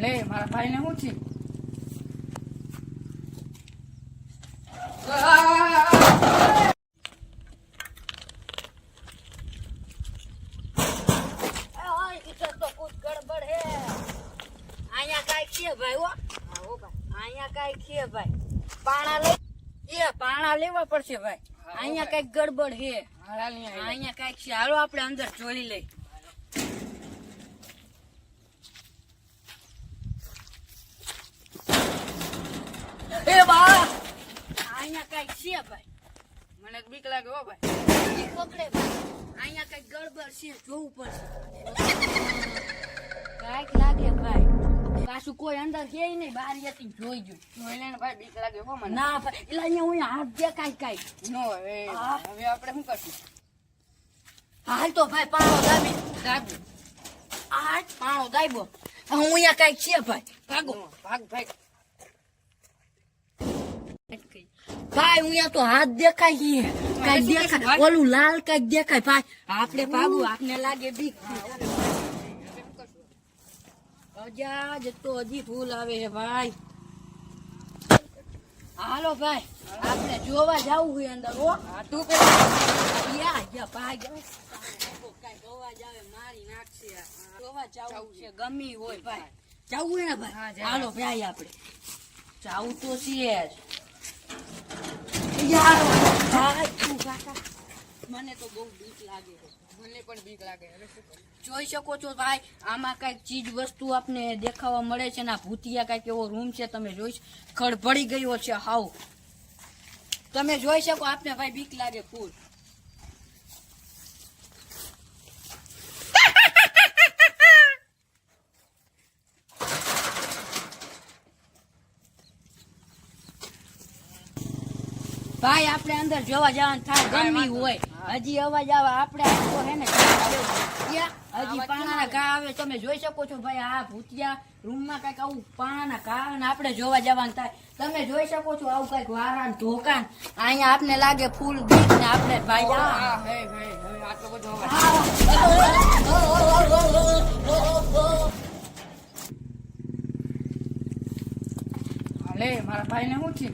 લે મારા ભાઈને શું છે? પાણા લેવા પડશે ભાઈ. અહીંયા કઈક ગડબડ હે. અહીંયા કઈક છે. હાલો આપણે અંદર જોઈ લઈ. એ બા અહીંયા કઈક છે ભાઈ. મને બીક લાગે હો ભાઈ. પકડે ભાઈ. અહીંયા કઈક ગડબડ છે, જોવું પડશે. કઈક લાગે ભાઈ. પાછું કોઈ અંદર છે નહીં, બહાર જતી જોઈ જો. જોઈ લે ને ભાઈ, બીક લાગે હો મને. ના ભાઈ, એટલે અહીંયા હું હાથ દેખાય કઈક. નો હવે આપણે શું કરશું? હાલ તો ભાઈ પાણો દાબી. દાબી. આ પાણો દાબ્યો. હું અહીંયા કઈક છે ભાઈ. ભાગો. ભાગ ભાગ. ભાઈ અહીંયા તો હાથ દેખાય છે. કઈક દેખાય. ઓલું લાલ કઈક દેખાય ભાઈ. આપણે ભાગવું, આપને લાગે બીક. અજાજ તો હજી ફૂલ આવે છે ભાઈ. હાલો ભાઈ, આપણે જોવા જવું હોય અંદર. ઓ તું પેલા ભાઈ જોવા જાવે મારી નાખશે. જોવા જવું છે, ગમી હોય ભાઈ. જવું ને ભાઈ. હાલો ભાઈ, આપણે જવું તો છે જ. યાર ભાઈ તું કાકા, મને તો બહુ બીક લાગે છે. મને પણ બીક લાગે. હવે શું કરું? જોઈ શકો છો ભાઈ, આમાં કઈક ચીજ વસ્તુ આપને દેખાવા મળે છે ને. ભૂતિયા કઈક એવો રૂમ છે, તમે જોઈ ખડભડી ગયો છે હાવ. તમે જોઈ શકો, આપને ભાઈ બીક લાગે ફૂલ. ભાઈ આપણે અંદર જોવા જવાનું થાય, ગમી હોય. હજી અવાજ આવે, આપણે આખો હે ને હજી પાણાના ઘા આવે. તમે જોઈ શકો છો ભાઈ, આ ભૂતિયા રૂમમાં કઈક આવું પાણાના ઘા આવે ને આપણે જોવા જવાનું થાય. તમે જોઈ શકો છો આવું કઈક વારાન ધોકાન. અહીંયા આપને લાગે ફૂલ બીક ને આપણે ભાઈ હા હે ભાઈ, હવે આટલો બધો અવાજ. લે મારા ભાઈને શું છે?